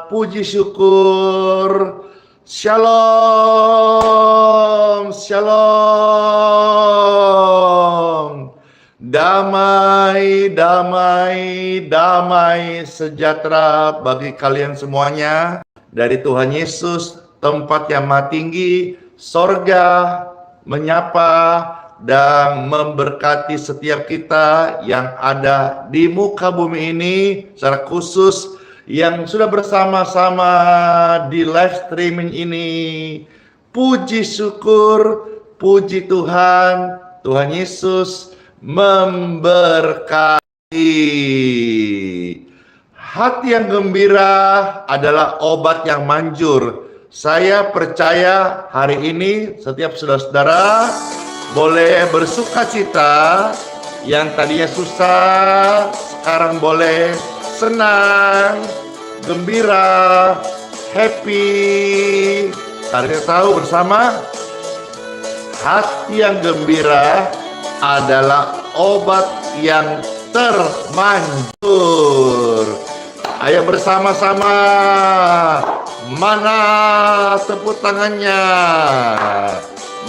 puji syukur. Shalom, shalom. Damai, damai, damai sejahtera bagi kalian semuanya dari Tuhan Yesus, tempat yang maha tinggi, sorga menyapa dan memberkati setiap kita yang ada di muka bumi ini, secara khusus yang sudah bersama-sama di live streaming ini. Puji syukur, puji Tuhan, Tuhan Yesus memberkati. Hati yang gembira adalah obat yang manjur. Saya percaya hari ini setiap saudara-saudara boleh bersuka cita. Yang tadinya susah sekarang boleh senang, gembira, happy. Kita tahu bersama, hati yang gembira adalah obat yang termanjur. Ayo bersama-sama. Mana tepuk tangannya?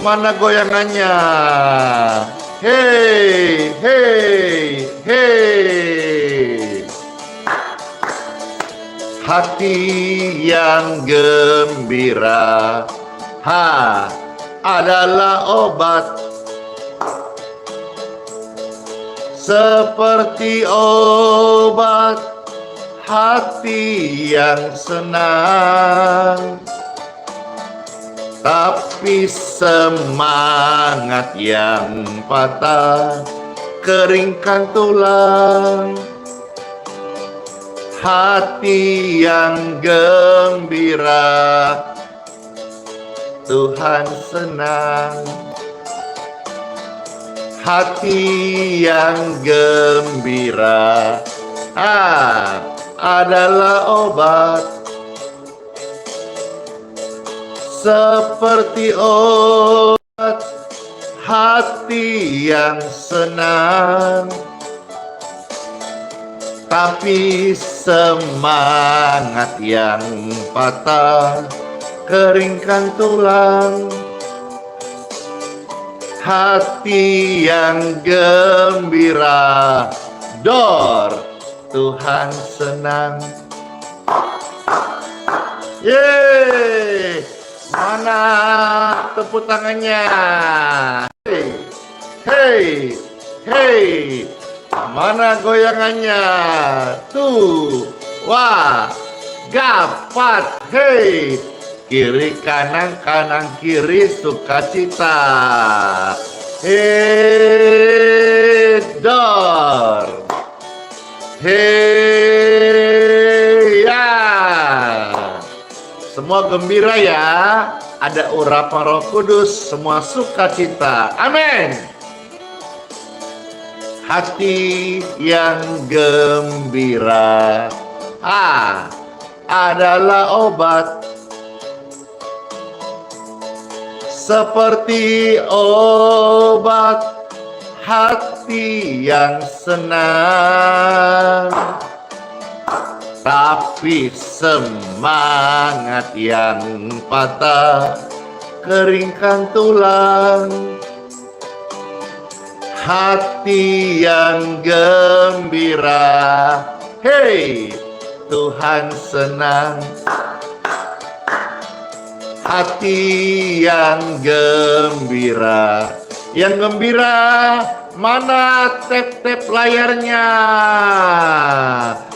Mana goyangannya? Hey, hey, hey. Hati yang gembira adalah obat, seperti obat hati yang senang, tapi semangat yang patah keringkan tulang. Hati yang gembira, Tuhan senang. Hati yang gembira adalah obat, seperti obat hati yang senang, tapi semangat yang patah keringkan tulang. Hati yang gembira, dor, Tuhan senang. Yeay, mana tepuk tangannya? Hey, hey, hey. Mana goyangannya? Tuh, wah, gapat, hei. Kiri kanan, kanan kiri, sukacita. Hei, dor. Hei, ya. Semua gembira ya. Ada urapan Roh Kudus, semua sukacita. Amin. Hati yang gembira adalah obat, seperti obat hati yang senang, tapi semangat yang patah keringkan tulang. Hati yang gembira, hei, Tuhan senang. Hati yang gembira, mana tap-tap layarnya?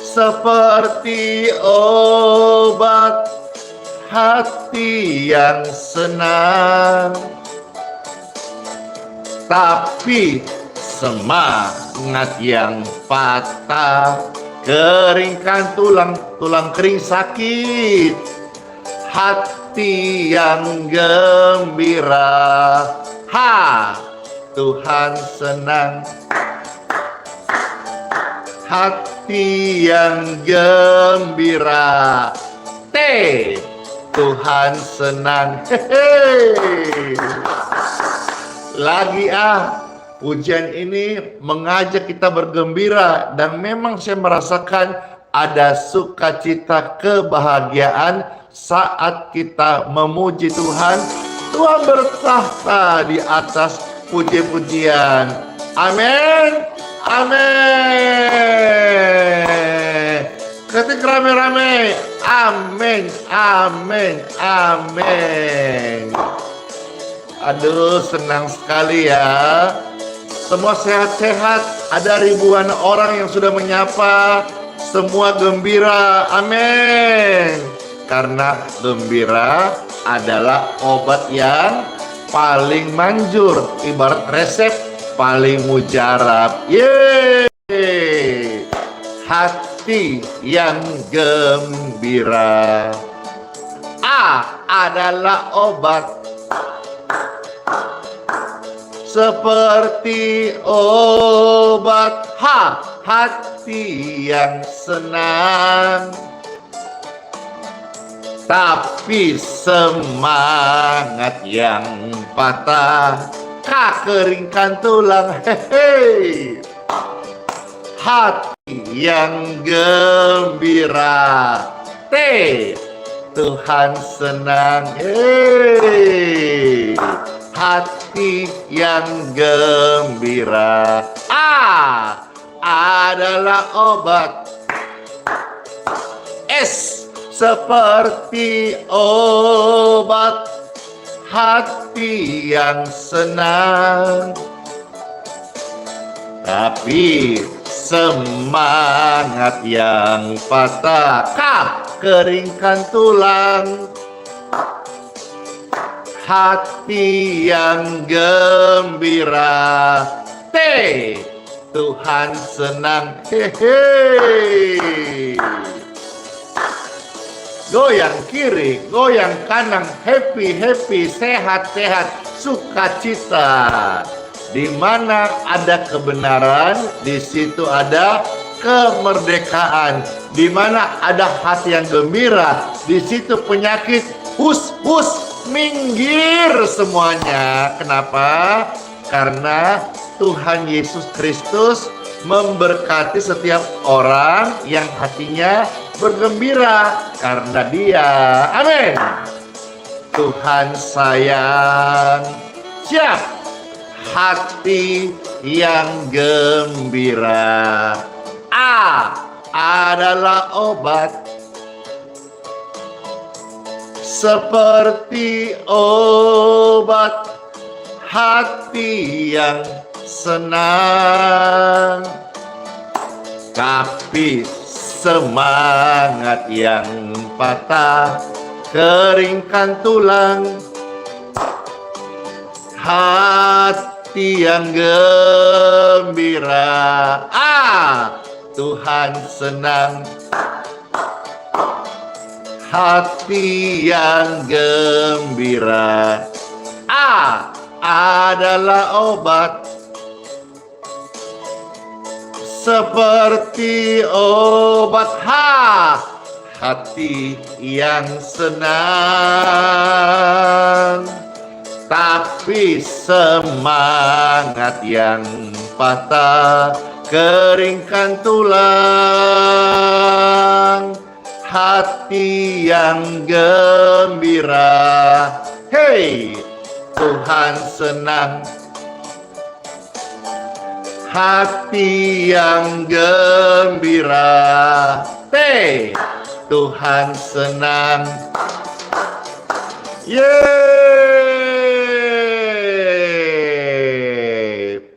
Seperti obat hati yang senang, tapi semangat yang patah keringkan tulang, tulang kering sakit. Hati yang gembira, Tuhan senang. Hati yang gembira, Tuhan senang. Hehehe. Lagi pujian ini mengajak kita bergembira, dan memang saya merasakan ada sukacita kebahagiaan saat kita memuji Tuhan. Tuhan bertahta di atas puji-pujian. Amin. Amin. Ketik rame-rame. Amin. Amin. Amin. Aduh, senang sekali ya. Semua sehat-sehat. Ada ribuan orang yang sudah menyapa. Semua gembira. Amin. Karena gembira adalah obat yang paling manjur. Ibarat resep paling mujarab. Yeay. Hati yang gembira. A adalah obat. Seperti obat. H, hati yang senang. Tapi semangat yang patah. K, keringkan tulang. Hehe. Hati yang gembira. T, Tuhan senang. Hehe. Hati yang gembira. A adalah obat. S, seperti obat. Hati yang senang. Tapi semangat yang patah. K, keringkan tulang. Hati yang gembira. T, Tuhan senang. Hehe. Goyang kiri, goyang kanan, happy, happy, sehat, sehat, sukacita. Di mana ada kebenaran, di situ ada kemerdekaan. Di mana ada hati yang gembira, di situ penyakit hus, minggir semuanya. Kenapa? Karena Tuhan Yesus Kristus memberkati setiap orang yang hatinya bergembira karena Dia. Amin. Tuhan sayang. Siap. Hati yang gembira. A adalah obat. Seperti obat. Hati yang senang. Tapi semangat yang patah. Keringkan tulang. Hati yang gembira. Tuhan senang. Hati yang gembira. A adalah obat. Seperti obat. Hati yang senang. Tapi semangat yang patah. Keringkan tulang. Hati yang gembira. Hey, Tuhan senang. Hati yang gembira. T, Tuhan senang. Yeay.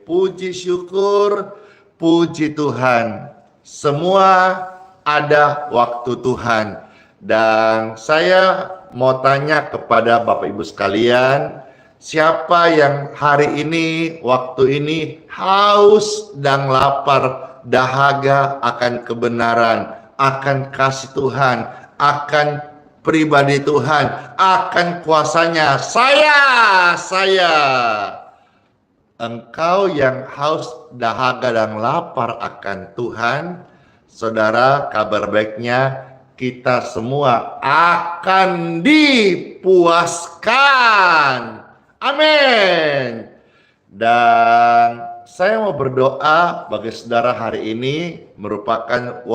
Puji syukur, puji Tuhan. Semua ada waktu Tuhan. Dan saya mau tanya kepada Bapak Ibu sekalian, siapa yang hari ini, waktu ini haus dan lapar, dahaga akan kebenaran, akan kasih Tuhan, akan pribadi Tuhan, akan kuasanya? Saya. Engkau yang haus, dahaga dan lapar akan Tuhan, saudara, kabar baiknya kita semua akan dipuaskan. Amin. Dan saya mau berdoa bagi saudara, hari ini merupakan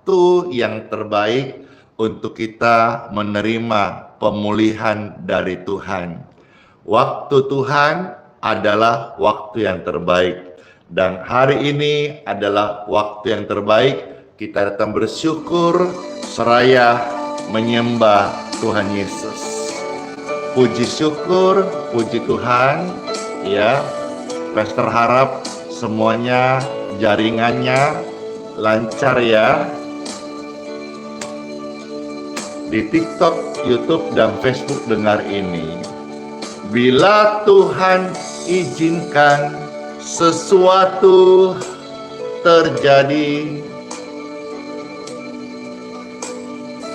waktu yang terbaik untuk kita menerima pemulihan dari Tuhan. Waktu Tuhan adalah waktu yang terbaik. Dan hari ini adalah waktu yang terbaik. Kita datang bersyukur seraya menyembah Tuhan Yesus. Puji syukur, puji Tuhan. Ya, Pastor harap semuanya jaringannya lancar ya. Di TikTok, YouTube, dan Facebook dengar ini. Bila Tuhan izinkan sesuatu terjadi,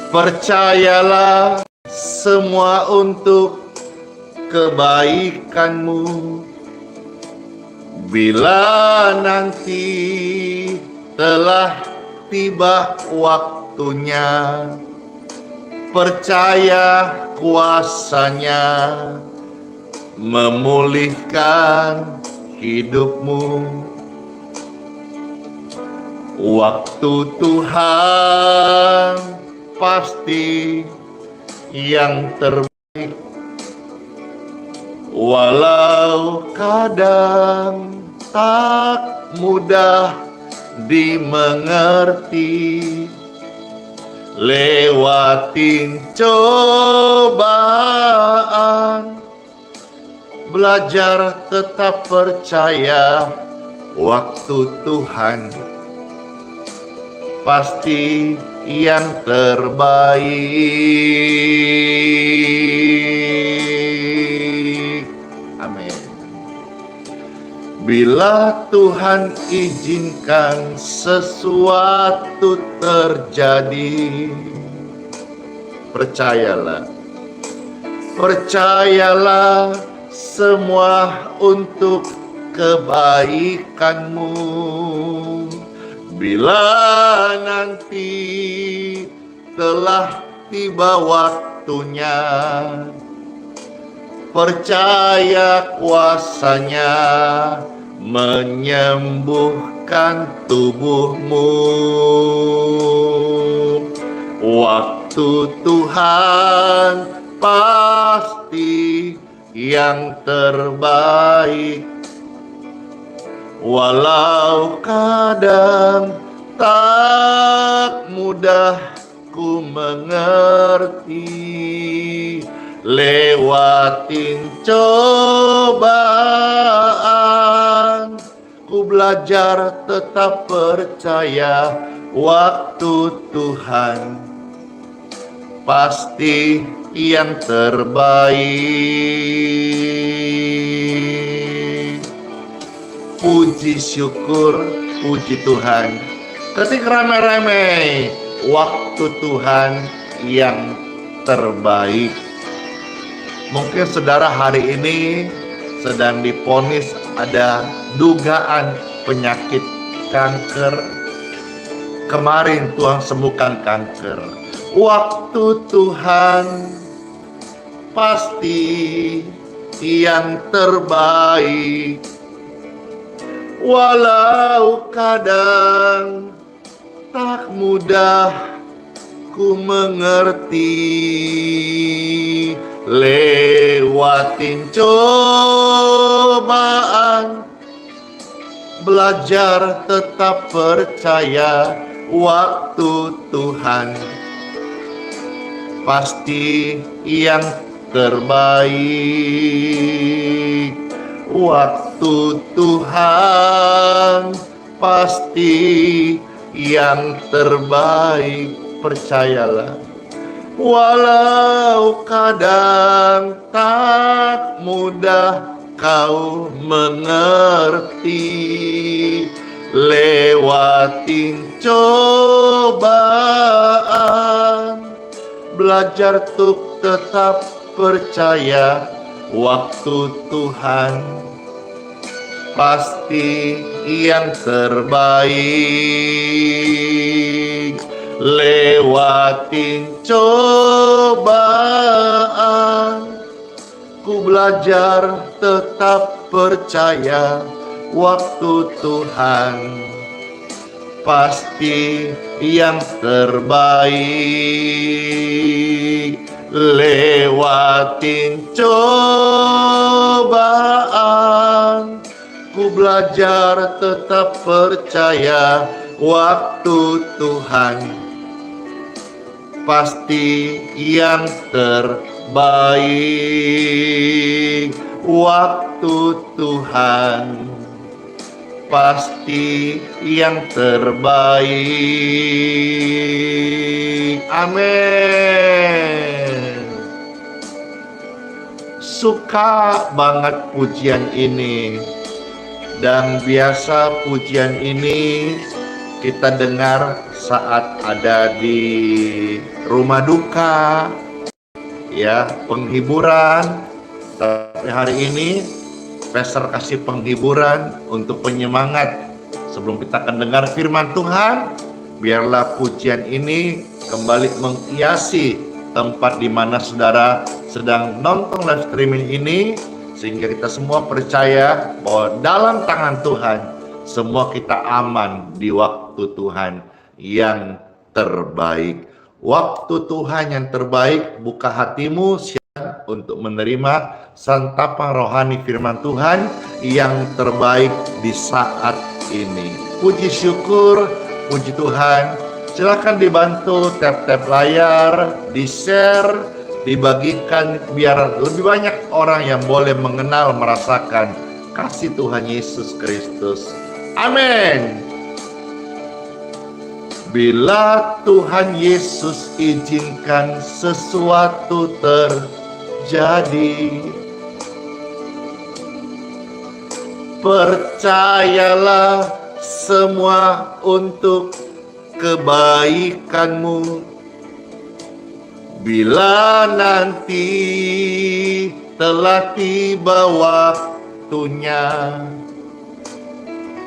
percayalah semua untuk kebaikanmu. Bila nanti telah tiba waktunya, percaya kuasanya memulihkan hidupmu. Waktu Tuhan pasti yang terbaik, walau kadang tak mudah dimengerti. Lewatin cobaan, belajar tetap percaya. Waktu Tuhan pasti yang terbaik. Amin. Bila Tuhan izinkan sesuatu terjadi, percayalah, percayalah semua untuk kebaikanmu. Bila nanti telah tiba waktunya, percaya kuasanya menyembuhkan tubuhmu. Waktu Tuhan pasti yang terbaik, walau kadang tak mudah ku mengerti. Lewatin cobaan, ku belajar tetap percaya. Waktu Tuhan pasti yang terbaik. Puji syukur, puji Tuhan. Ketik rame-rame, waktu Tuhan yang terbaik. Mungkin saudara hari ini sedang divonis ada dugaan penyakit kanker. Kemarin Tuhan sembuhkan kanker. Waktu Tuhan pasti yang terbaik. Walau kadang tak mudah ku mengerti. Lewatin cobaan, belajar tetap percaya. Waktu Tuhan pasti yang terbaik. Waktu Tuhan pasti yang terbaik. Percayalah. Walau kadang tak mudah kau mengerti. Lewatin cobaan, belajar untuk tetap percaya. Waktu Tuhan pasti yang terbaik. Lewatin cobaan, ku belajar tetap percaya. Waktu Tuhan pasti yang terbaik. Lewatin cobaan, ku belajar tetap percaya waktu Tuhan pasti yang terbaik. Waktu Tuhan pasti yang terbaik. Amin. Suka banget pujian ini, dan biasa pujian ini kita dengar saat ada di rumah duka, ya, penghiburan. Tapi hari ini Pastor kasih penghiburan untuk penyemangat. Sebelum kita akan dengar firman Tuhan, biarlah pujian ini kembali menghiasi tempat di mana saudara sedang nonton live streaming ini, sehingga kita semua percaya bahwa dalam tangan Tuhan semua kita aman di waktu Tuhan yang terbaik. Waktu Tuhan yang terbaik, buka hatimu untuk menerima santapan rohani firman Tuhan yang terbaik di saat ini. Puji syukur, puji Tuhan. Silakan dibantu tap-tap layar, di-share, dibagikan biar lebih banyak orang yang boleh mengenal, merasakan kasih Tuhan Yesus Kristus. Amin. Bila Tuhan Yesus izinkan sesuatu terjadi, percayalah semua untuk kebaikanmu. Bila nanti telah tiba waktunya,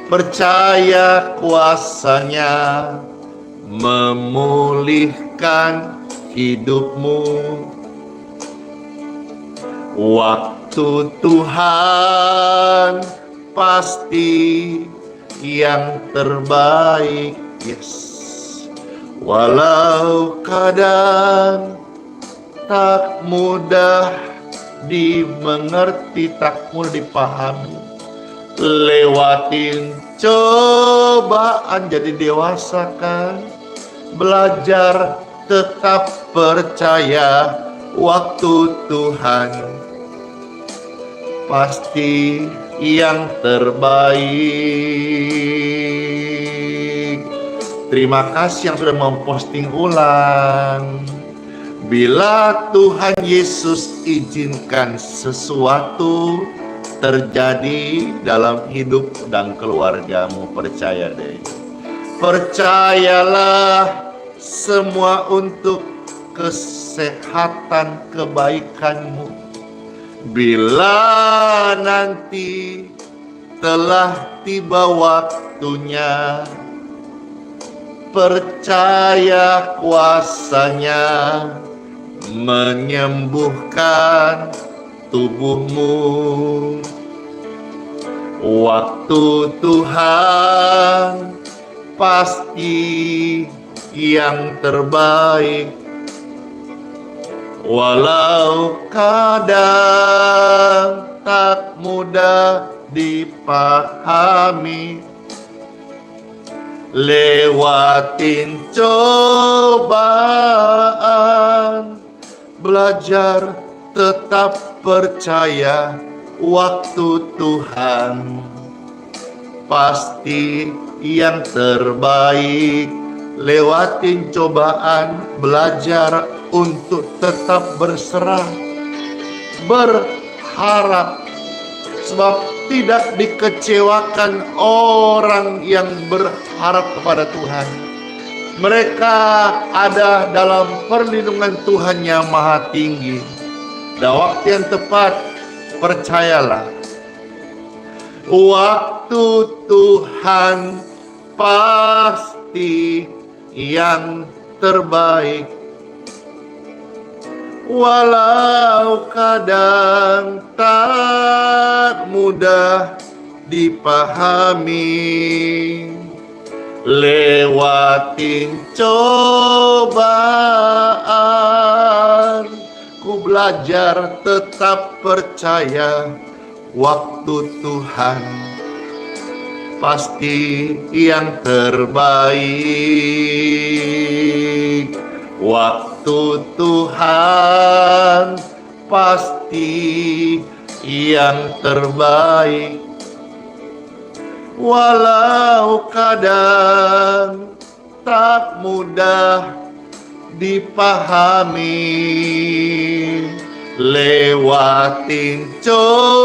percaya kuasanya memulihkan hidupmu. Waktu Tuhan pasti yang terbaik. Yes. Walau kadang tak mudah dimengerti, tak mudah dipahami, lewatin cobaan jadi dewasa kan. Belajar tetap percaya waktu Tuhan pasti yang terbaik. Terima kasih yang sudah memposting ulang. Bila Tuhan Yesus izinkan sesuatu terjadi dalam hidup dan keluargamu, percaya deh. Percayalah semua untuk kesehatan kebaikanmu. Bila nanti telah tiba waktunya, percaya kuasanya menyembuhkan tubuhmu. Waktu Tuhan pasti yang terbaik. Walau kadang tak mudah dipahami, lewatin cobaan, belajar tetap percaya waktu Tuhan pasti yang terbaik. Lewatin cobaan, belajar untuk tetap berserah, berharap, sebab tidak dikecewakan orang yang berharap kepada Tuhan. Mereka ada dalam perlindungan Tuhan yang maha tinggi. Dan waktu yang tepat, percayalah, waktu Tuhan pasti yang terbaik. Walau kadang tak mudah dipahami, lewatin cobaan, ku belajar tetap percaya waktu Tuhan pasti yang terbaik. Waktu Tuhan pasti yang terbaik. Walau kadang tak mudah dipahami, lewatin cobaan,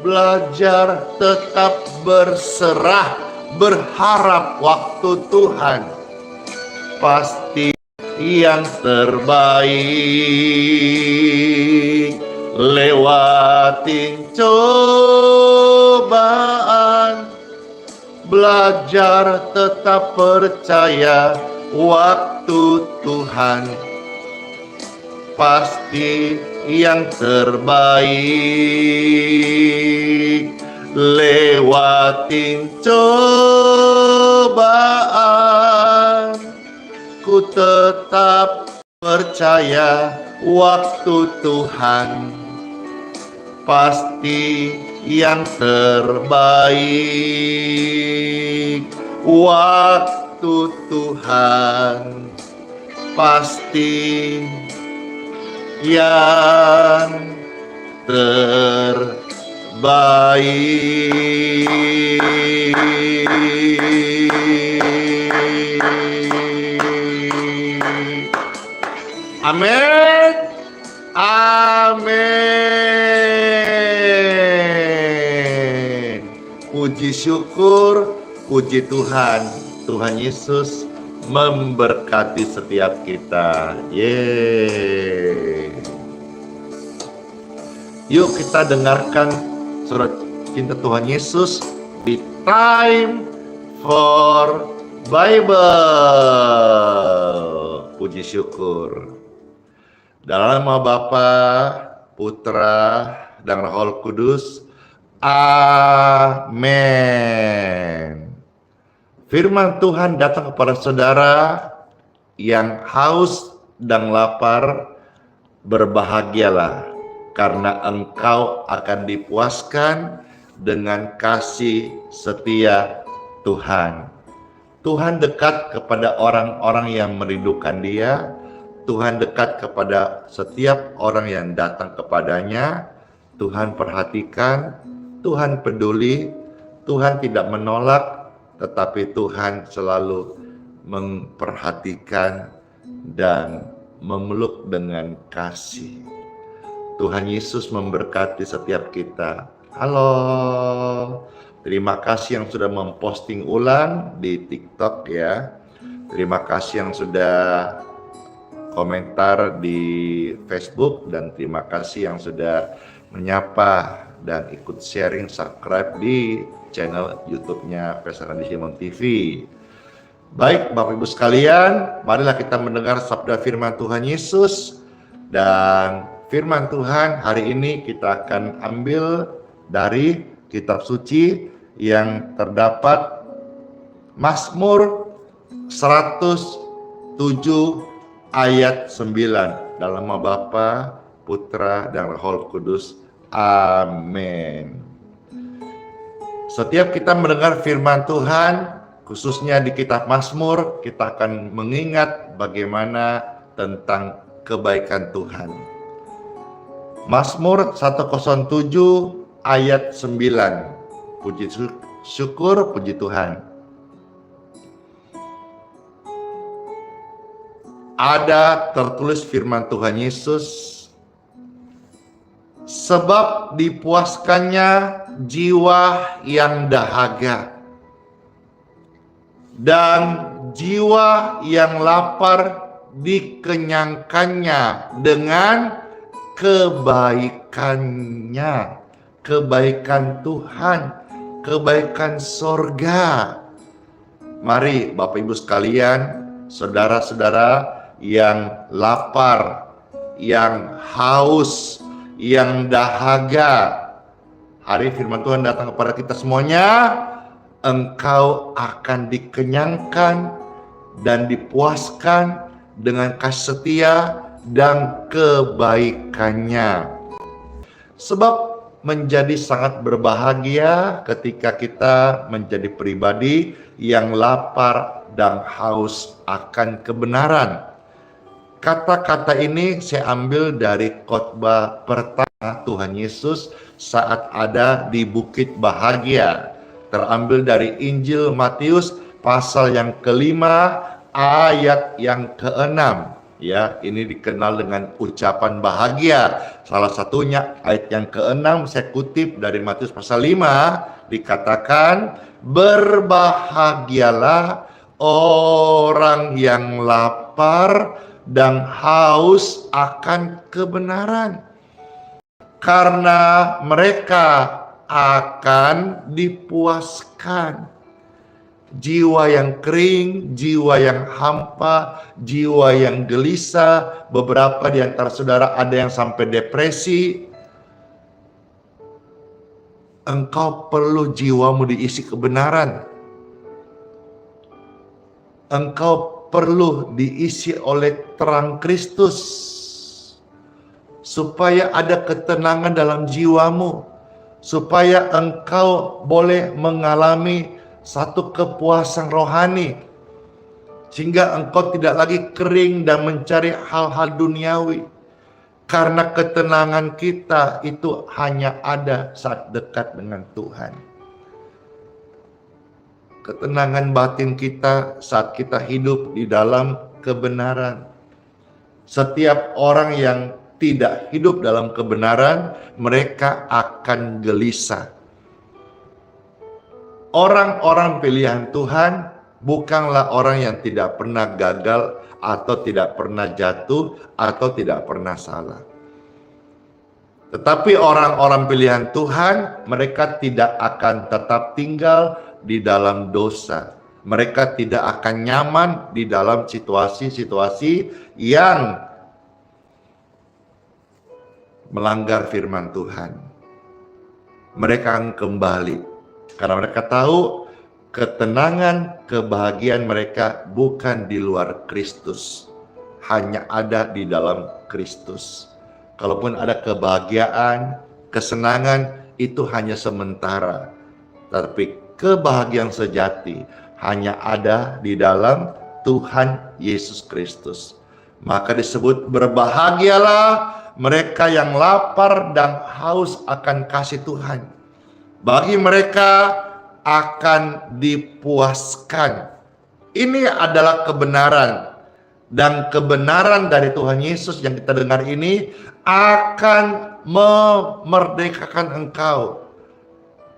belajar tetap berserah, berharap waktu Tuhan pasti yang terbaik. Lewatin cobaan, belajar tetap percaya waktu Tuhan pasti yang terbaik. Lewatin cobaan, ku tetap percaya waktu Tuhan pasti yang terbaik. Waktu Tuhan pasti yang terbaik. Amin. Amin. Puji syukur, puji Tuhan. Tuhan Yesus memberkati setiap kita. Yeay. Yuk kita dengarkan surat cinta Tuhan Yesus di Time for Bible. Puji syukur. Dalam nama Bapa, Putra, dan Roh Kudus. Amin. Firman Tuhan datang kepada saudara yang haus dan lapar. Berbahagialah, karena engkau akan dipuaskan dengan kasih setia Tuhan. Tuhan dekat kepada orang-orang yang merindukan Dia. Tuhan dekat kepada setiap orang yang datang kepadanya. Tuhan perhatikan, Tuhan peduli, Tuhan tidak menolak, tetapi Tuhan selalu memperhatikan dan memeluk dengan kasih. Tuhan Yesus memberkati setiap kita. Halo, terima kasih yang sudah memposting ulang di TikTok ya. Terima kasih yang sudah komentar di Facebook, dan terima kasih yang sudah menyapa dan ikut sharing, subscribe di channel YouTube-nya Pesanan Simon TV. Baik Bapak Ibu sekalian, marilah kita mendengar sabda firman Tuhan Yesus. Dan firman Tuhan hari ini kita akan ambil dari kitab suci yang terdapat Mazmur 107 ayat 9. Dalam nama Bapa, Putra, dan Roh Kudus. Amin. Setiap kita mendengar firman Tuhan, khususnya di kitab Mazmur, kita akan mengingat bagaimana tentang kebaikan Tuhan. Mazmur 107 ayat 9. Puji syukur, puji Tuhan. Ada tertulis firman Tuhan Yesus, sebab dipuaskannya jiwa yang dahaga, dan jiwa yang lapar dikenyangkannya dengan kebaikannya, kebaikan Tuhan, kebaikan sorga. Mari Bapak Ibu sekalian, saudara-saudara yang lapar, yang haus, yang dahaga, hari firman Tuhan datang kepada kita semuanya. engkau akan dikenyangkan dan dipuaskan dengan kasih setia dan kebaikannya. Sebab menjadi sangat berbahagia ketika kita menjadi pribadi yang lapar dan haus akan kebenaran. Kata-kata ini saya ambil dari khotbah pertama Tuhan Yesus saat ada di Bukit Bahagia. Terambil dari Injil Matius pasal yang kelima ayat yang keenam. Ya, ini dikenal dengan ucapan bahagia. Salah satunya ayat yang keenam saya kutip dari Matius pasal 5, dikatakan, berbahagialah orang yang lapar dan haus akan kebenaran, karena mereka akan dipuaskan. Jiwa yang kering, jiwa yang hampa, jiwa yang gelisah, beberapa di antara saudara ada yang sampai depresi. Engkau perlu jiwamu diisi kebenaran. Engkau perlu diisi oleh terang Kristus, supaya ada ketenangan dalam jiwamu, supaya engkau boleh mengalami satu kepuasan rohani, sehingga engkau tidak lagi kering dan mencari hal-hal duniawi, karena ketenangan kita itu hanya ada saat dekat dengan Tuhan. Ketenangan batin kita saat kita hidup di dalam kebenaran. Setiap orang yang tidak hidup dalam kebenaran, mereka akan gelisah. Orang-orang pilihan Tuhan bukanlah orang yang tidak pernah gagal atau tidak pernah jatuh atau tidak pernah salah. Tetapi orang-orang pilihan Tuhan, mereka tidak akan tetap tinggal di dalam dosa. Mereka tidak akan nyaman di dalam situasi-situasi yang melanggar firman Tuhan. Mereka akan kembali. Karena mereka tahu ketenangan, kebahagiaan mereka bukan di luar Kristus, hanya ada di dalam Kristus. Kalaupun ada kebahagiaan, kesenangan, itu hanya sementara. Tapi kebahagiaan sejati hanya ada di dalam Tuhan Yesus Kristus. Maka disebut berbahagialah mereka yang lapar dan haus akan kasih Tuhan. Bagi mereka akan dipuaskan. Ini adalah kebenaran. Dan kebenaran dari Tuhan Yesus yang kita dengar ini akan memerdekakan engkau.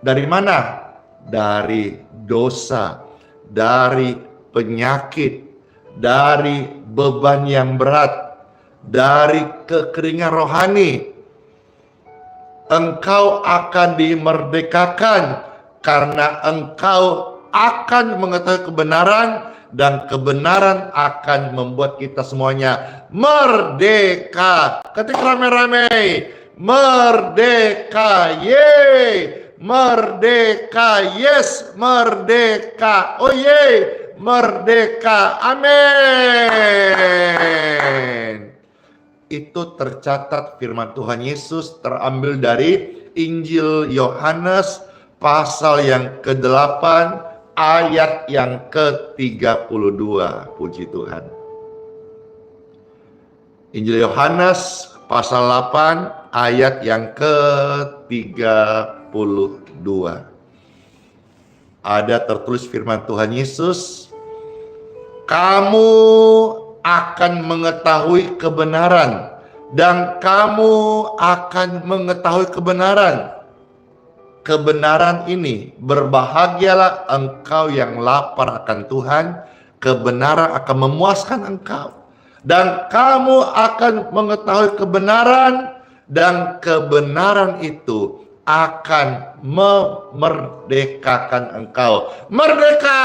Dari mana? Dari dosa, dari penyakit, dari beban yang berat, dari kekeringan rohani. Engkau akan dimerdekakan karena engkau akan mengetahui kebenaran, dan kebenaran akan membuat kita semuanya merdeka. Ketik rame-rame, merdeka, yeay, merdeka, yes, merdeka, oh yeay, merdeka, amin. Itu tercatat firman Tuhan Yesus terambil dari Injil Yohanes pasal yang ke-8 ayat yang ke-32. Puji Tuhan. Injil Yohanes pasal 8 ayat yang ke-32. Ada tertulis firman Tuhan Yesus, kamu akan mengetahui kebenaran, dan kamu akan mengetahui kebenaran. Kebenaran ini, berbahagialah engkau yang lapar akan Tuhan, kebenaran akan memuaskan engkau. Dan kamu akan mengetahui kebenaran, dan kebenaran itu akan memerdekakan engkau. Merdeka!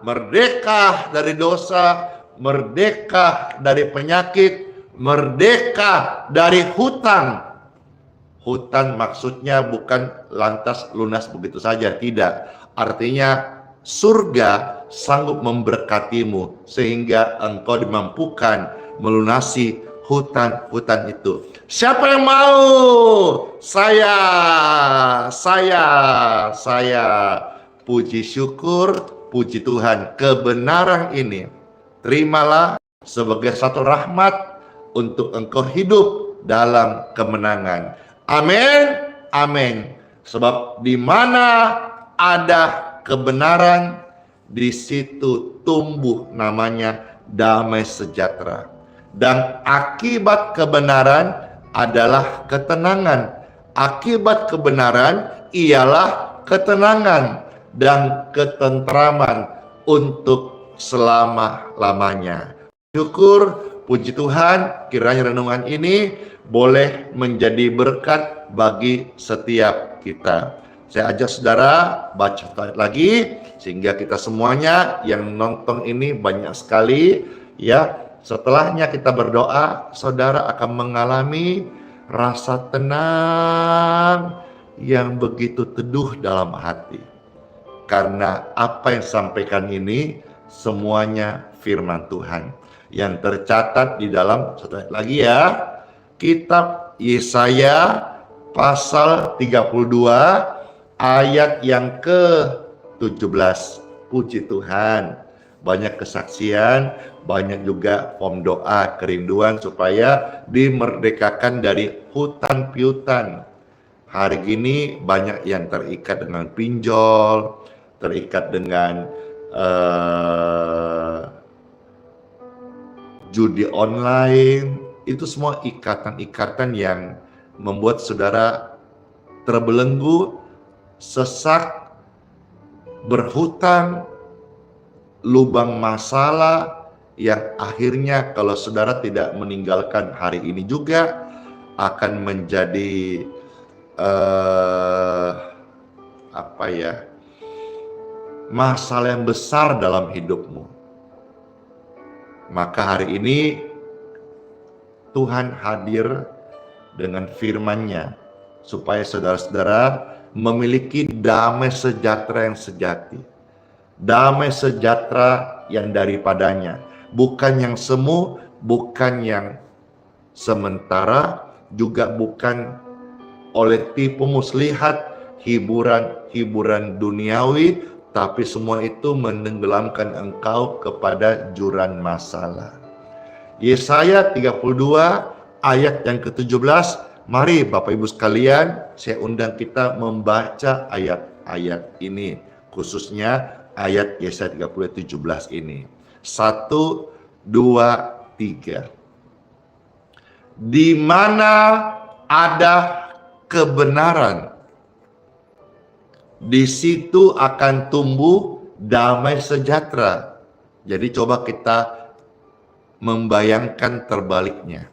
Merdeka dari dosa, merdeka dari penyakit, merdeka dari hutang. Hutang maksudnya bukan lantas lunas begitu saja, tidak. Artinya surga sanggup memberkatimu sehingga engkau dimampukan melunasi hutan-hutan itu. Siapa yang mau? Saya. Puji syukur, puji Tuhan, kebenaran ini terimalah sebagai satu rahmat untuk engkau hidup dalam kemenangan. Amin, amin. Sebab di mana ada kebenaran, di situ tumbuh namanya damai sejahtera. Dan akibat kebenaran adalah ketenangan. Akibat kebenaran ialah ketenangan dan ketentraman untuk selama-lamanya. Syukur, puji Tuhan, kiranya renungan ini boleh menjadi berkat bagi setiap kita. Saya ajak saudara baca lagi sehingga kita semuanya yang nonton ini banyak sekali ya. Setelahnya kita berdoa, saudara akan mengalami rasa tenang yang begitu teduh dalam hati. Karena apa yang disampaikan ini semuanya firman Tuhan yang tercatat di dalam, satu lagi ya, kitab Yesaya pasal 32 ayat yang ke-17. Puji Tuhan, banyak kesaksian, banyak juga form doa kerinduan supaya dimerdekakan dari hutan piutang. Hari ini banyak yang terikat dengan pinjol, terikat dengan judi online. Itu semua ikatan-ikatan yang membuat saudara terbelenggu, sesak, berhutang, lubang masalah yang akhirnya kalau saudara tidak meninggalkan hari ini juga akan menjadi masalah yang besar dalam hidupmu. Maka hari ini Tuhan hadir dengan firman-Nya supaya saudara-saudara memiliki damai sejahtera yang sejati. Damai sejahtera yang daripadanya, bukan yang semu, bukan yang sementara, juga bukan oleh tipu muslihat, hiburan duniawi, tapi semua itu menenggelamkan engkau kepada jurang masalah. Yesaya 32 ayat yang ke-17. Mari Bapak Ibu sekalian, saya undang kita membaca ayat-ayat ini, khususnya ayat Yesaya 32:17 ini. 1, 2, 3. Di mana ada kebenaran, di situ akan tumbuh damai sejahtera. Jadi coba kita membayangkan terbaliknya.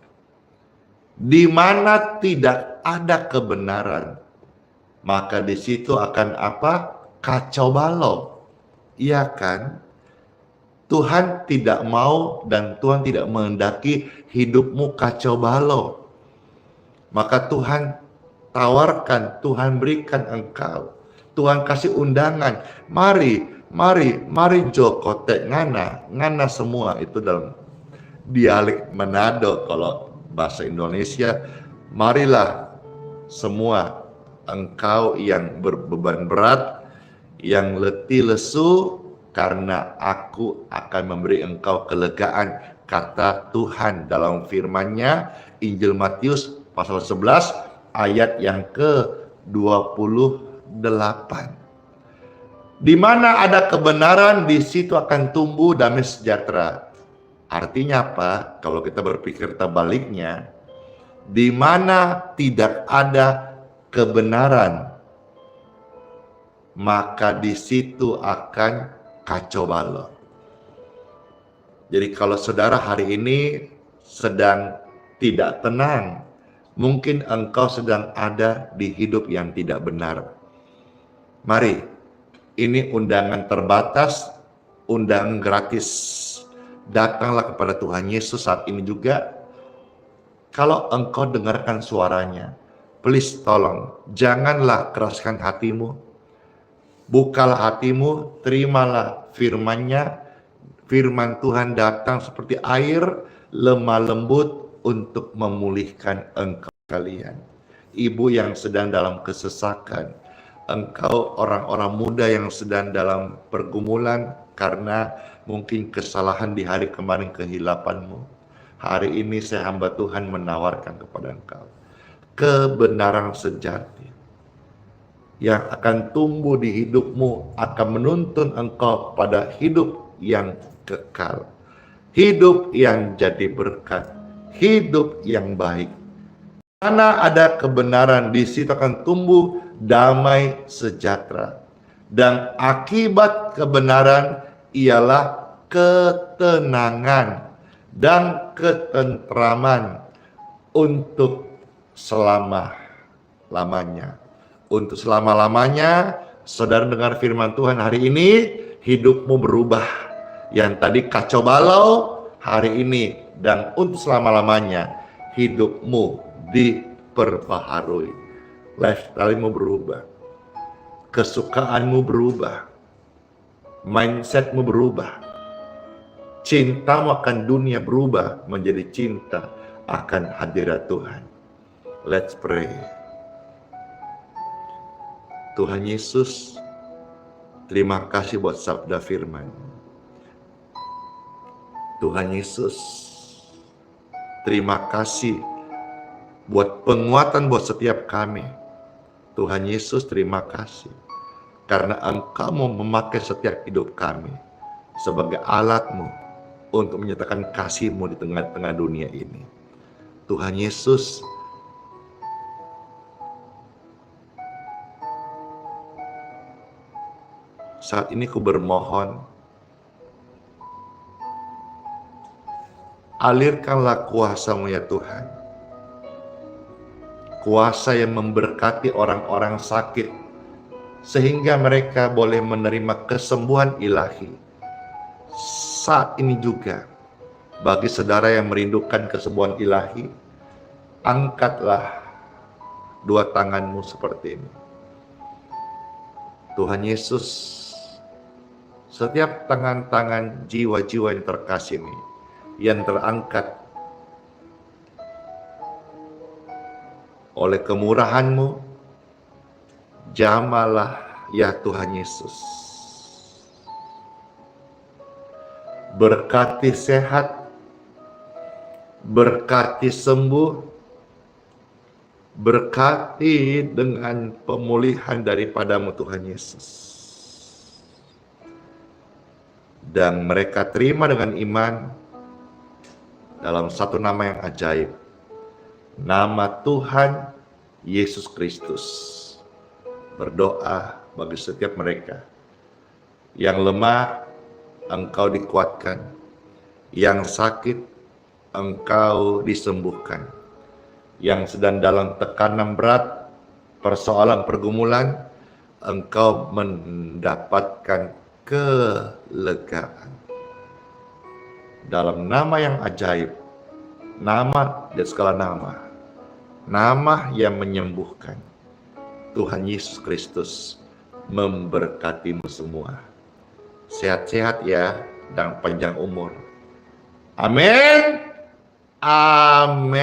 Di mana tidak ada kebenaran, maka di situ akan apa? Kacau balau. Iya kan? Tuhan tidak mau dan Tuhan tidak menghendaki hidupmu kacau balau. Maka Tuhan tawarkan, Tuhan berikan engkau. Tuhan kasih undangan. Mari Joko tek ngana semua itu dalam dialek Manado. Kalau bahasa Indonesia, marilah semua engkau yang berbeban berat, yang letih lesu, karena aku akan memberi engkau kelegaan, kata Tuhan dalam firman-Nya, Injil Matius pasal 11 ayat yang ke-28. Di mana ada kebenaran, di situ akan tumbuh damai sejahtera. Artinya apa? Kalau kita berpikir terbaliknya, di mana tidak ada kebenaran, maka di situ akan kacau balau. Jadi kalau saudara hari ini sedang tidak tenang, mungkin engkau sedang ada di hidup yang tidak benar. Mari, ini undangan terbatas, undangan gratis. Datanglah kepada Tuhan Yesus saat ini juga. Kalau engkau dengarkan suaranya, please tolong, janganlah keraskan hatimu. Bukalah hatimu, terimalah firman-Nya. Firman Tuhan datang seperti air, lemah lembut untuk memulihkan engkau kalian. Ibu yang sedang dalam kesesakan, engkau orang-orang muda yang sedang dalam pergumulan karena mungkin kesalahan di hari kemarin kehilapanmu. Hari ini saya hamba Tuhan menawarkan kepada engkau kebenaran sejati yang akan tumbuh di hidupmu, akan menuntun engkau pada hidup yang kekal, hidup yang jadi berkat, hidup yang baik. Karena ada kebenaran, di situ akan tumbuh damai sejahtera. Dan akibat kebenaran ialah ketenangan dan ketentraman untuk selama-lamanya. Untuk selama-lamanya, saudara dengar firman Tuhan hari ini, hidupmu berubah. Yang tadi kacau balau, hari ini dan untuk selama-lamanya, hidupmu diperbaharui. Lifestyle-mu berubah, kesukaanmu berubah, mindset-mu berubah, cintamu akan dunia berubah menjadi cinta akan hadirat Tuhan. Let's pray. Tuhan Yesus, terima kasih buat sabda firman. Tuhan Yesus, terima kasih buat penguatan buat setiap kami. Tuhan Yesus, terima kasih karena Engkau mau memakai setiap hidup kami sebagai alat-Mu untuk menyatakan kasih-Mu di tengah-tengah dunia ini. Tuhan Yesus, saat ini ku bermohon, alirkanlah kuasa-Mu ya Tuhan. Kuasa yang memberkati orang-orang sakit, sehingga mereka boleh menerima kesembuhan ilahi. Saat ini juga, bagi saudara yang merindukan kesembuhan ilahi, angkatlah dua tanganmu seperti ini. Tuhan Yesus, setiap tangan-tangan jiwa-jiwa yang terkasih ini, yang terangkat oleh kemurahan-Mu, jamalah ya Tuhan Yesus. Berkati sehat, berkati sembuh, berkati dengan pemulihan daripada-Mu Tuhan Yesus. Dan mereka terima dengan iman dalam satu nama yang ajaib, nama Tuhan Yesus Kristus. Berdoa bagi setiap mereka yang lemah, Engkau dikuatkan, yang sakit, Engkau disembuhkan, yang sedang dalam tekanan berat, persoalan pergumulan, Engkau mendapatkan kelegaan. Dalam nama yang ajaib, nama dan segala nama, nama yang menyembuhkan, Tuhan Yesus Kristus memberkatimu semua. Sehat-sehat ya, dan panjang umur. Amin. Amin.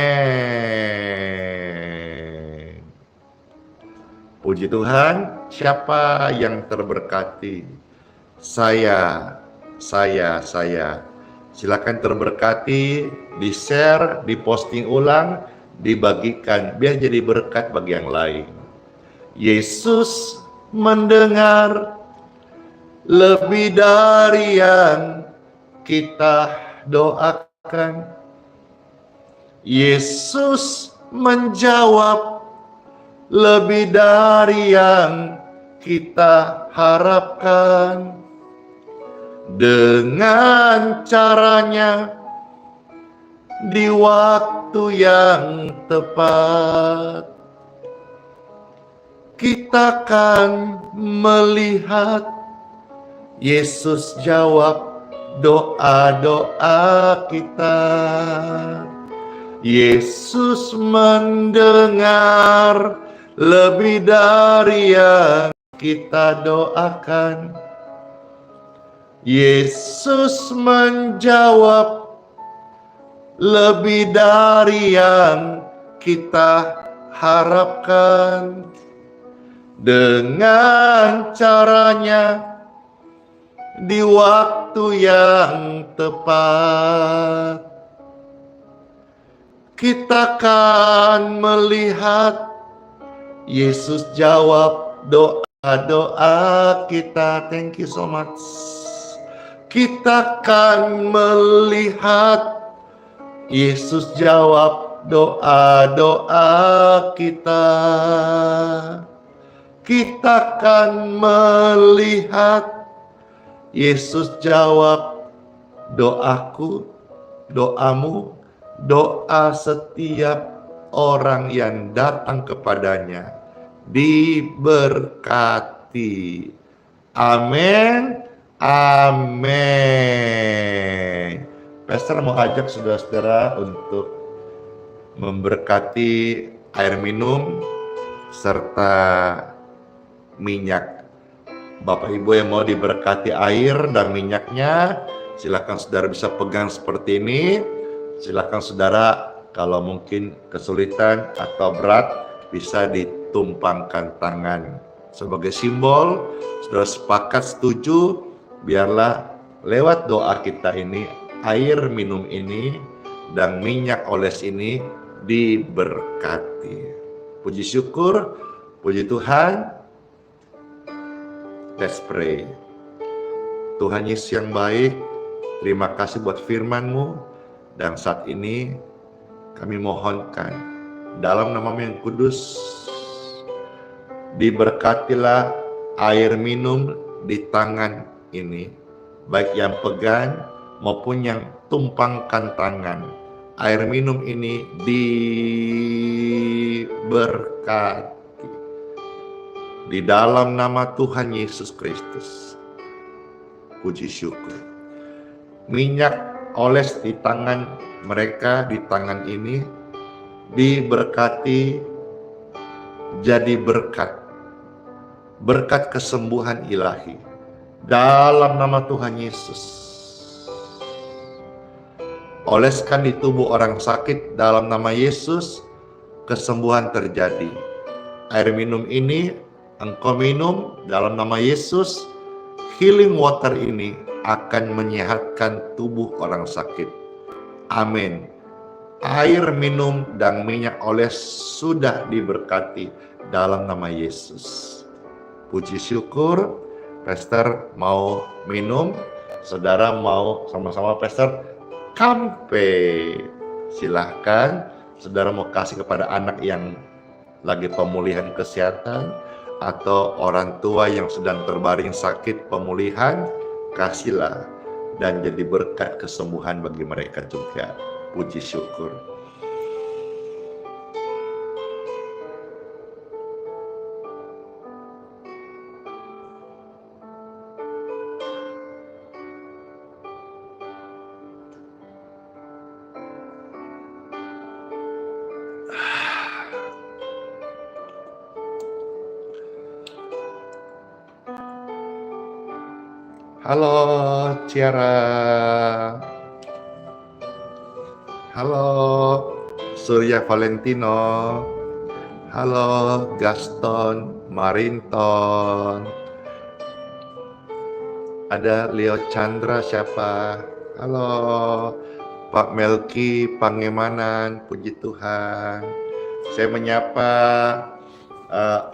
Puji Tuhan, siapa yang terberkati? Saya. Silakan terberkati, di-share, di-posting ulang, dibagikan, biar jadi berkat bagi yang lain. Yesus mendengar lebih dari yang kita doakan. Yesus menjawab lebih dari yang kita harapkan. Dengan caranya di waktu yang tepat, kita akan melihat Yesus jawab doa-doa kita. Yesus mendengar lebih dari yang kita doakan. Yesus menjawab, lebih dari yang kita harapkan. Dengan caranya, di waktu yang tepat, kita akan melihat Yesus jawab doa-doa kita. Thank you so much. Kita akan melihat Yesus jawab doa-doa kita. Kita akan melihat Yesus jawab doaku, doamu, doa setiap orang yang datang kepadanya diberkati. Amin, amin. Pastor mau ajak saudara-saudara untuk memberkati air minum serta minyak. Bapak Ibu yang mau diberkati air dan minyaknya, silakan saudara bisa pegang seperti ini. Silakan saudara kalau mungkin kesulitan atau berat bisa ditumpangkan tangan. Sebagai simbol, saudara sepakat setuju, biarlah lewat doa kita ini, air minum ini dan minyak oles ini diberkati. Puji syukur, puji Tuhan. Let's pray. Tuhan Yesus yang baik, terima kasih buat firman-Mu, dan saat ini kami mohonkan dalam nama-Mu yang kudus, diberkatilah air minum di tangan ini, baik yang pegang maupun yang tumpangkan tangan. Air minum ini diberkati di dalam nama Tuhan Yesus Kristus. Puji syukur. Minyak oles di tangan mereka, di tangan ini diberkati jadi berkat. Berkat kesembuhan ilahi dalam nama Tuhan Yesus. Oleskan di tubuh orang sakit dalam nama Yesus, kesembuhan terjadi. Air minum ini engkau minum dalam nama Yesus, healing water ini akan menyehatkan tubuh orang sakit. Amin. Air minum dan minyak oles sudah diberkati dalam nama Yesus. Puji syukur. Pastor mau minum, saudara mau sama-sama Pastor kampe. Silahkan, saudara mau kasih kepada anak yang lagi pemulihan kesehatan, atau orang tua yang sedang terbaring sakit pemulihan, kasihlah dan jadi berkat kesembuhan bagi mereka juga. Puji syukur. Halo Ciara. Halo Surya Valentino. Halo Gaston Marinton. Ada Leo Chandra siapa? Halo Pak Melki Pangemanan, puji Tuhan. Saya menyapa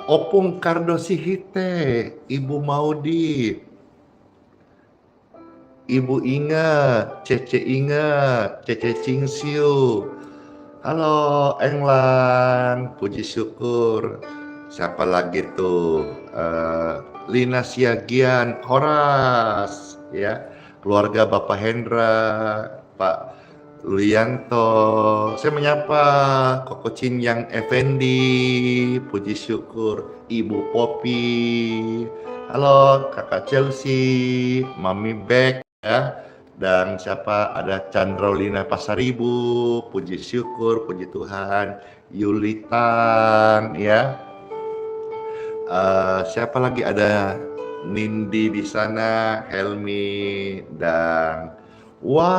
Opung Kardosihite, Ibu Maudi, Ibu ingat, Cece ingat, Cece Cingsiu. Halo Englang, puji syukur. Siapa lagi tuh? Lina Siagian, Horas, ya. Keluarga Bapak Hendra, Pak Luyanto. Saya menyapa Koko Cinyang Effendi, puji syukur. Ibu Popi. Halo Kakak Chelsea, Mami Beck, ya, dan siapa, ada Chandrolina Pasaribu, puji syukur, puji Tuhan, Yulitan, ya, Siapa lagi, ada Nindi di sana, Helmi, dan wah,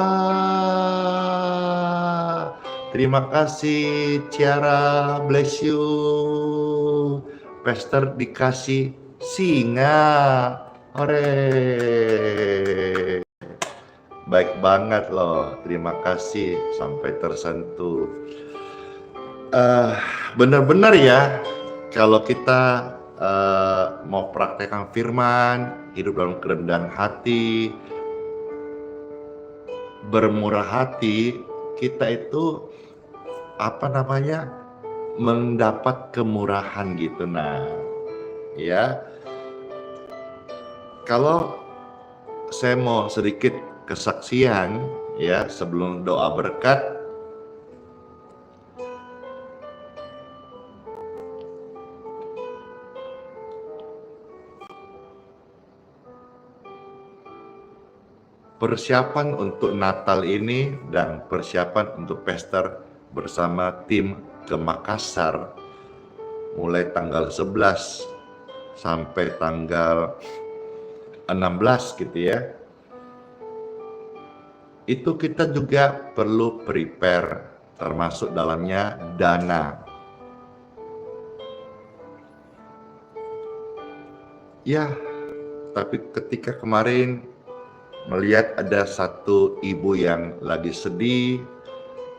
terima kasih Ciara, bless you. Pester dikasih singa, hore. Baik banget loh, terima kasih sampai tersentuh. Benar-benar ya, kalau kita mau praktekkan firman, hidup dalam kerendahan hati, bermurah hati, kita itu mendapat kemurahan gitu. Nah, ya, kalau saya mau sedikit kesaksian ya sebelum doa berkat. Persiapan untuk Natal ini dan persiapan untuk pester bersama tim ke Makassar mulai tanggal 11 sampai tanggal 16 gitu ya. Itu kita juga perlu prepare, termasuk dalamnya dana. Ya, tapi ketika kemarin melihat ada satu ibu yang lagi sedih,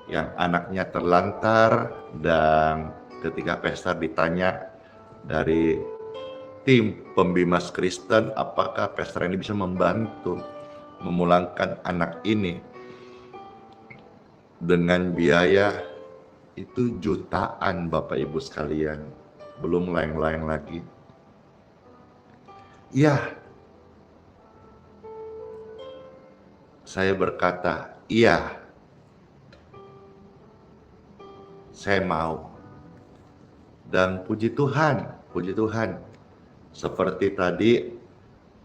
yang anaknya terlantar, dan ketika pesta ditanya dari tim pembimas Kristen, apakah pesta ini bisa membantu memulangkan anak ini dengan biaya itu jutaan, Bapak Ibu sekalian, belum lain-lain lagi. Ya, saya berkata, iya, saya mau. Dan puji Tuhan, seperti tadi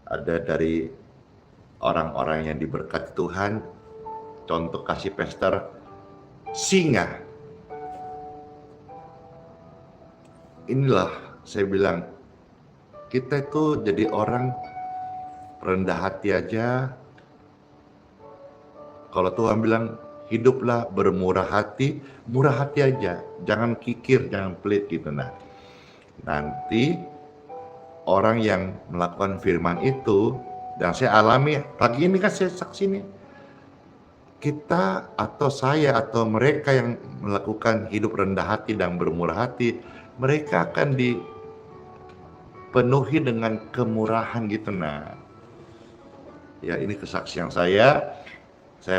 ada dari orang-orang yang diberkati Tuhan, contoh kasih pester singa. Inilah saya bilang, kita itu jadi orang rendah hati aja. Kalau Tuhan bilang hiduplah bermurah hati, murah hati aja, jangan kikir, jangan pelit gitu. Nah, nanti orang yang melakukan firman itu, dan saya alami pagi ini kan saya saksi nih, kita atau saya atau mereka yang melakukan hidup rendah hati dan bermurah hati, mereka akan dipenuhi dengan kemurahan gitu. Nah, ya ini kesaksian saya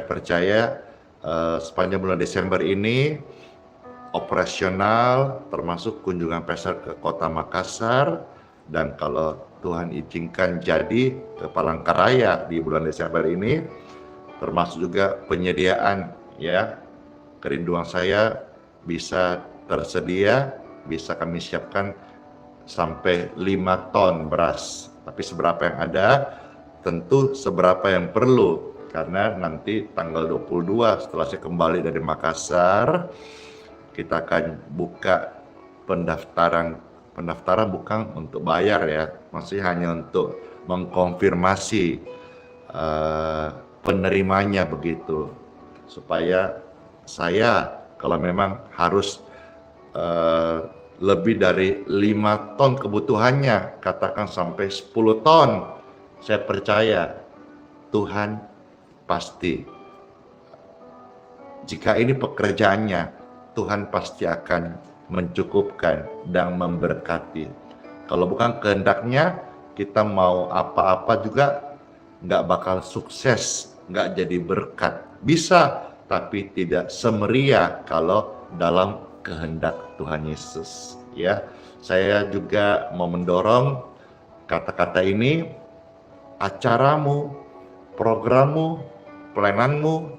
percaya sepanjang bulan Desember ini operasional, termasuk kunjungan pester ke kota Makassar, dan kalau Tuhan izinkan jadi ke Palangkaraya di bulan Desember ini, termasuk juga penyediaan ya, kerinduan saya bisa tersedia, bisa kami siapkan sampai 5 ton beras. Tapi seberapa yang ada, tentu seberapa yang perlu. Karena nanti tanggal 22 setelah saya kembali dari Makassar, kita akan buka pendaftaran bukan untuk bayar ya, maksudnya hanya untuk mengkonfirmasi penerimanya begitu, supaya saya kalau memang harus lebih dari 5 ton kebutuhannya, katakan sampai 10 ton, saya percaya Tuhan pasti, jika ini pekerjaannya, Tuhan pasti akan mencukupkan dan memberkati. Kalau bukan kehendaknya, kita mau apa-apa juga nggak bakal sukses, nggak jadi berkat. Bisa, tapi tidak semeriah kalau dalam kehendak Tuhan Yesus. Ya, saya juga mau mendorong kata-kata ini, acaramu, programmu, pelayananmu,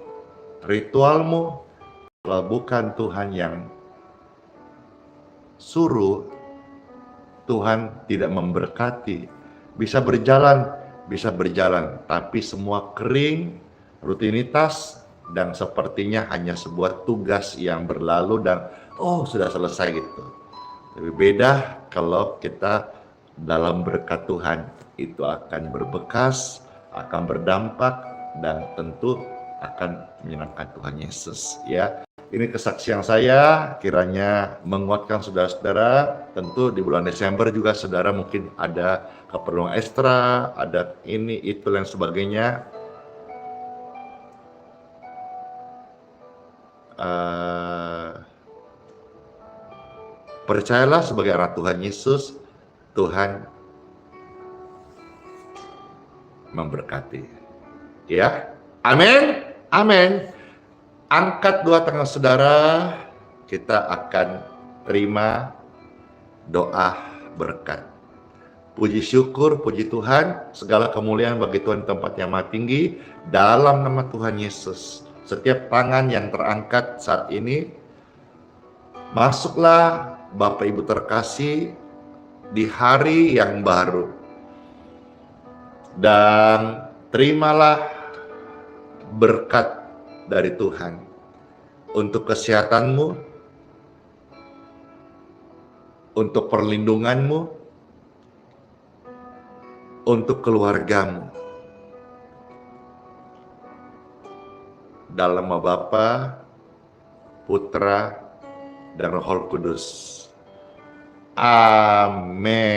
ritualmu, kalau bukan Tuhan yang suruh, Tuhan tidak memberkati. Bisa berjalan, tapi semua kering, rutinitas, dan sepertinya hanya sebuah tugas yang berlalu dan sudah selesai gitu. Lebih beda kalau kita dalam berkat Tuhan itu akan berbekas, akan berdampak, dan tentu akan menyenangkan Tuhan Yesus ya. Ini kesaksian saya, kiranya menguatkan saudara-saudara. Tentu di bulan Desember juga saudara mungkin ada keperluan ekstra, ada ini, itu, dan sebagainya. Percayalah sebagai anak Tuhan Yesus, Tuhan memberkati. Ya, amin, amin. Angkat dua tangan saudara, kita akan terima doa berkat. Puji syukur, puji Tuhan, segala kemuliaan bagi Tuhan di tempat yang maha tinggi, dalam nama Tuhan Yesus. Setiap tangan yang terangkat saat ini, masuklah Bapak Ibu terkasih di hari yang baru. Dan terimalah berkat dari Tuhan untuk kesehatanmu, untuk perlindunganmu, untuk keluargamu. Dalam nama Bapa, Putra, dan Roh Kudus. Amin.